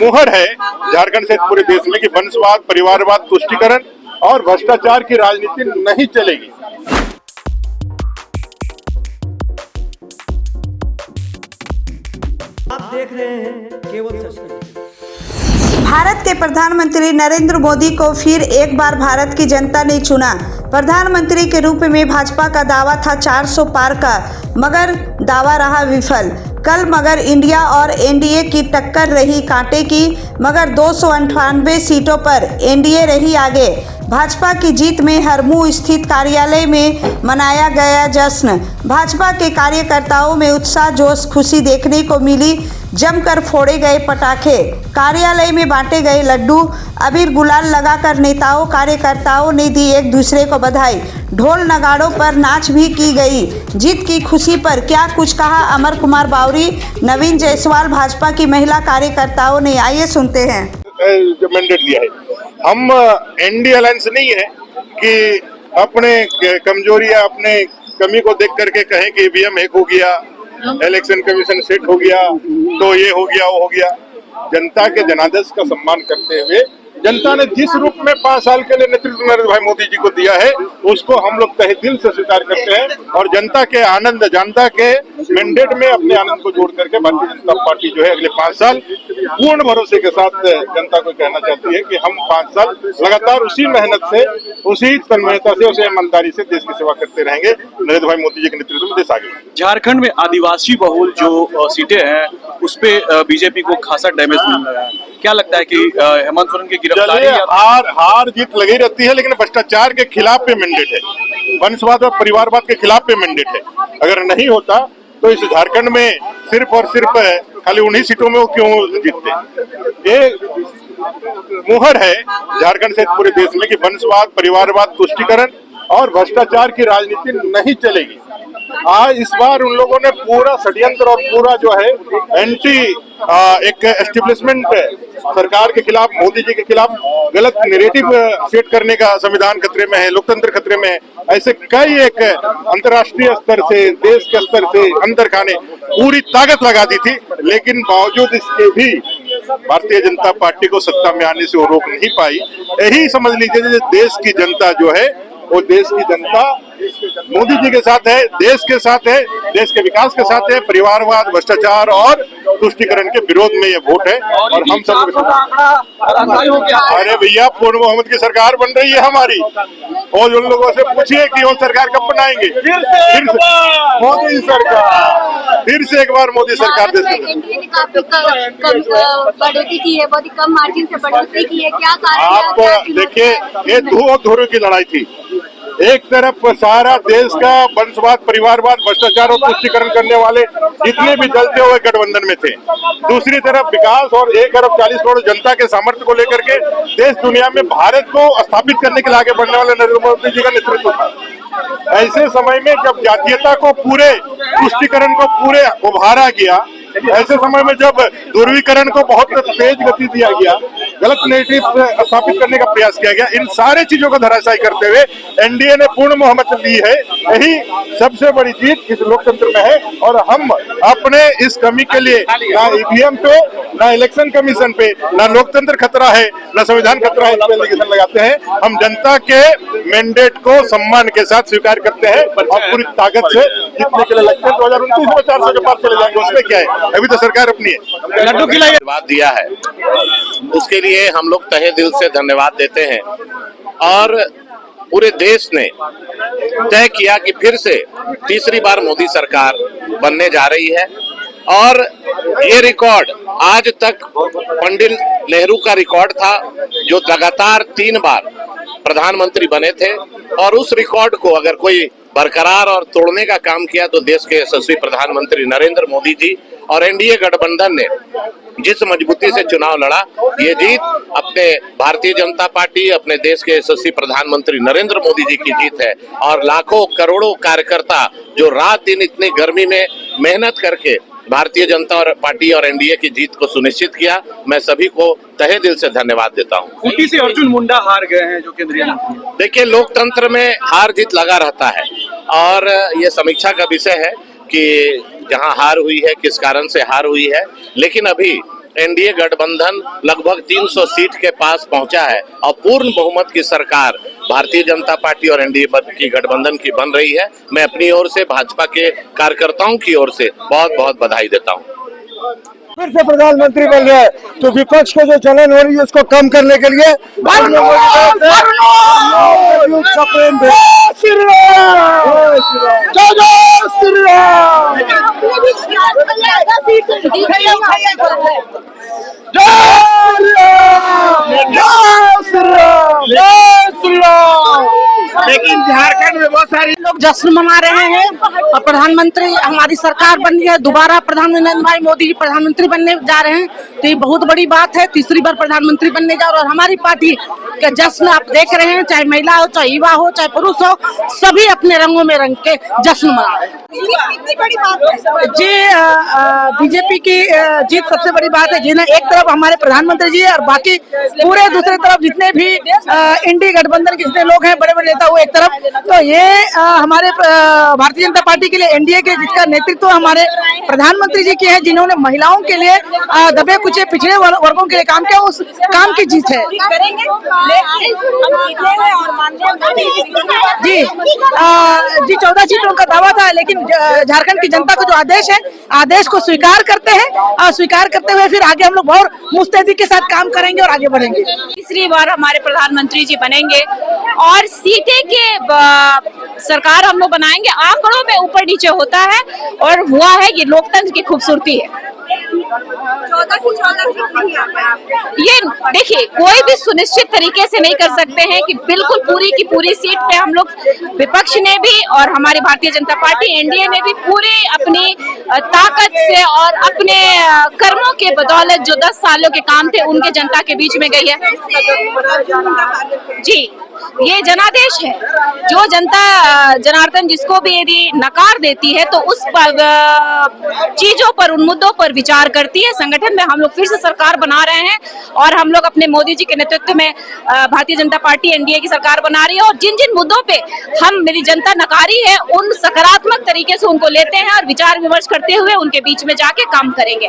मुहर है झारखंड सहित पूरे देश में कि वंशवाद, परिवारवाद, तुष्टीकरण और भ्रष्टाचार की राजनीति नहीं चलेगी। आप देख रहे हैं केवल सच। भारत के प्रधानमंत्री नरेंद्र मोदी को फिर एक बार भारत की जनता ने चुना। प्रधानमंत्री के रूप में भाजपा का दावा था 400 पार का, मगर दावा रहा विफल। कल मगर इंडिया और एनडीए की टक्कर रही कांटे की, मगर 298 सीटों पर एनडीए रही आगे। भाजपा की जीत में हरमू स्थित कार्यालय में मनाया गया जश्न। भाजपा के कार्यकर्ताओं में उत्साह, जोश, खुशी देखने को मिली। जमकर फोड़े गए पटाखे, कार्यालय में बांटे गए लड्डू, अबीर गुलाल लगाकर नेताओं कार्यकर्ताओं ने दी एक दूसरे को बधाई। ढोल नगाड़ों पर नाच भी की गई। जीत की खुशी पर क्या कुछ कहा अमर कुमार बावरी, नवीन जायसवाल, भाजपा की महिला कार्यकर्ताओं ने। आइए सुनते हैं। जो मैंडेट दिया है, हम एनडीए अलायंस नहीं है कि अपने कमजोरी या अपने कमी को देख करके कहें कि ईवीएम हैक हो गया, इलेक्शन कमीशन सेट हो गया, तो ये हो गया वो हो गया। जनता के जनादेश का सम्मान करते हुए जनता ने जिस रूप में 5 साल के लिए नेतृत्व नरेंद्र भाई मोदी जी को दिया है, उसको हम लोग तहे दिल से स्वीकार करते हैं और जनता के आनंद, जनता के मैंडेट में अपने आनंद को जोड़ करके भारतीय जनता पार्टी जो है अगले 5 साल पूर्ण भरोसे के साथ जनता को कहना चाहती है कि हम 5 साल लगातार उसी मेहनत से, उसी तन्मयता से, उसी ईमानदारी से देश की सेवा करते रहेंगे। नरेंद्र भाई मोदी जी के नेतृत्व में देश आगे। झारखंड में आदिवासी बहुल जो सीटें हैं उस पे बीजेपी को खासा डैमेज मिल रहा है। क्या लगता है कि हेमंत सोरेन की गिरफ्तारी हार जीत लगी रहती है, लेकिन भ्रष्टाचार के खिलाफ पे मैंडेट है, वंशवाद और परिवारवाद के खिलाफ पे मैंडेट है। अगर नहीं होता तो इस झारखंड में सिर्फ और सिर्फ खाली उन्हीं सीटों में वो क्यों जीतते। ये मुहर है झारखंड सहित पूरे देश में कि वंशवाद, परिवारवाद, तुष्टीकरण और भ्रष्टाचार की राजनीति नहीं चलेगी। आज इस बार उन लोगों ने पूरा षड्यंत्र और पूरा जो है एंटी एक एस्टेब्लिशमेंट सरकार के खिलाफ, मोदी जी के खिलाफ गलत नैरेटिव सेट करने का संविधान खतरे में है, लोकतंत्र खतरे में है। ऐसे कई एक अंतर्राष्ट्रीय स्तर से, देश के स्तर से अंदर खाने पूरी ताकत लगा दी थी, लेकिन बावजूद इसके भी भारतीय जनता पार्टी को सत्ता में आने से वो रोक नहीं पाई। यही समझ लीजिए देश की जनता जो है, वो देश की जनता मोदी जी के साथ है, देश के साथ है, देश के विकास के साथ है। परिवारवाद, भ्रष्टाचार और तुष्टीकरण के विरोध में ये वोट है और हम सब। अरे भैया, पूर्ण मोहम्मद की सरकार बन रही है हमारी, और उन लोगों से पूछिए कि वो सरकार कब बनाएंगे। फिर से मोदी सरकार, फिर से एक बार मोदी सरकार देश में बढ़ोतरी की है, बहुत ही कम मार्जिन से बढ़ोतरी की है। क्या कारण? आप देखिए, ये धुआं की लड़ाई थी। एक तरफ सारा देश का वंशवाद, परिवारवाद, भ्रष्टाचार और तुष्टीकरण करने वाले जितने भी जलते हुए गठबंधन में थे, दूसरी तरफ विकास और 1 अरब 40 करोड़ जनता के सामर्थ्य को लेकर के देश दुनिया में भारत को स्थापित करने के लिए आगे बढ़ने वाले नरेंद्र मोदी जी का नेतृत्व था। ऐसे समय में जब जातीयता को पूरे, तुष्टीकरण को पूरे उभारा गया, ऐसे समय में जब ध्रुवीकरण को बहुत तेज गति दिया गया, गलत नैरेटिव स्थापित करने का प्रयास किया गया, इन सारे चीजों को धराशायी करते हुए एनडीए ने पूर्ण बहुमत ली है। यही सबसे बड़ी जीत इस लोकतंत्र में है और हम अपने इस कमी के लिए ना ईवीएम पे, ना इलेक्शन कमीशन पे, ना लोकतंत्र खतरा है, ना संविधान खतरा है, इस पे एलिगेशन लगाते हैं। हम जनता के मैंडेट को सम्मान के साथ स्वीकार करते हैं और पूरी ताकत से जीतने के लिए लगते हैं। 2029 में 400 के पार चले जाएंगे, उसमें क्या है, अभी तो सरकार अपनी है। लड्डू खिलाइए। धन्यवाद दिया है, उसके लिए हम लोग तहे दिल से धन्यवाद देते हैं। और पूरे देश ने तय किया कि फिर से तीसरी बार मोदी सरकार बनने जा रही है और ये रिकॉर्ड आज तक पंडित नेहरू का रिकॉर्ड था, जो लगातार 3 बार प्रधानमंत्री बने थे, और उस रिकॉर्ड को अगर कोई बरकरार और तोड़ने का काम किया तो देश के यशस्वी प्रधानमंत्री नरेंद्र मोदी जी और एनडीए गठबंधन ने जिस मजबूती से चुनाव लड़ा, ये जीत अपने भारतीय जनता पार्टी, अपने देश के यशस्वी प्रधानमंत्री नरेंद्र मोदी जी की जीत है। और लाखों करोड़ों कार्यकर्ता जो रात दिन इतनी गर्मी में मेहनत करके भारतीय जनता और पार्टी और एनडीए की जीत को सुनिश्चित किया, मैं सभी को तहे दिल से धन्यवाद देता हूँ। खूंटी से अर्जुन मुंडा हार गए हैं जो केंद्रीय मंत्री। देखिए, लोकतंत्र में हार जीत लगा रहता है और ये समीक्षा का विषय है कि जहां हार हुई है, किस कारण से हार हुई है, लेकिन अभी एनडीए गठबंधन लगभग 300 सीट के पास पहुंचा है और पूर्ण बहुमत की सरकार भारतीय जनता पार्टी और एनडीए की गठबंधन की बन रही है। मैं अपनी ओर से भाजपा के कार्यकर्ताओं की ओर से बहुत बहुत बधाई देता हूं। फिर से प्रधानमंत्री बन रहे हैं तो विपक्ष को जो जलन हो रही है उसको कम करने के लिए लेकिन झारखंड में बहुत सारी लोग जश्न मना रहे हैं और प्रधानमंत्री हमारी सरकार बन गई है। दोबारा प्रधानमंत्री नरेंद्र भाई मोदी जी प्रधानमंत्री बनने जा रहे हैं तो ये बहुत बड़ी बात है। तीसरी बार प्रधानमंत्री बनने जा रहे हैं और हमारी पार्टी के जश्न आप देख रहे हैं, चाहे महिला हो, चाहे युवा हो, चाहे पुरुष हो, सभी अपने रंगों में रंग के जश्न मना रहे हैं। जी बीजेपी की जीत सबसे बड़ी बात है। जिन्हें एक तरफ हमारे प्रधानमंत्री जी और बाकी पूरे दूसरी तरफ जितने भी इंडी गठबंधन के जितने लोग हैं, बड़े बड़े नेता, वो एक तरफ, तो ये हमारे भारतीय जनता पार्टी के लिए एनडीए के जिसका नेतृत्व हमारे प्रधानमंत्री जी के हैं, जिन्होंने महिलाओं के लिए दबे कुचे पिछड़े वर्गों के लिए काम किया, उस काम की जीत है। जी 14 सीटों का दावा था, लेकिन झारखंड की जनता को जो आदेश है, आदेश को स्वीकार करते हैं। स्वीकार करते हुए फिर आगे हम लोग बहुत मुस्तैदी के साथ काम करेंगे और आगे बढ़ेंगे। तीसरी बार हमारे प्रधानमंत्री जी बनेंगे और सीटें के सरकार हम लोग बनाएंगे। आंकड़ों में ऊपर नीचे होता है और हुआ है, ये लोकतंत्र की खूबसूरती है। ये देखिए, कोई भी सुनिश्चित तरीके से नहीं कर सकते हैं कि बिल्कुल पूरी की पूरी सीट पे हम लोग, विपक्ष ने भी और हमारी भारतीय जनता पार्टी एनडीए ने भी पूरी अपनी ताकत से और अपने कर्मों के बदौलत जो 10 सालों के काम थे उनके जनता के बीच में गई है। जी, ये जनादेश है। जो जनता जनार्दन जिसको भी यदि नकार देती है तो उस चीजों पर, उन मुद्दों पर विचार करती है। संगठन में हम लोग फिर से सरकार बना रहे हैं और हम लोग अपने मोदी जी के नेतृत्व में भारतीय जनता पार्टी एनडीए की सरकार बना रही है और जिन जिन मुद्दों पे मेरी जनता नकारी है, उन सकारात्मक तरीके से उनको लेते हैं और विचार विमर्श करते हुए उनके बीच में जाके काम करेंगे।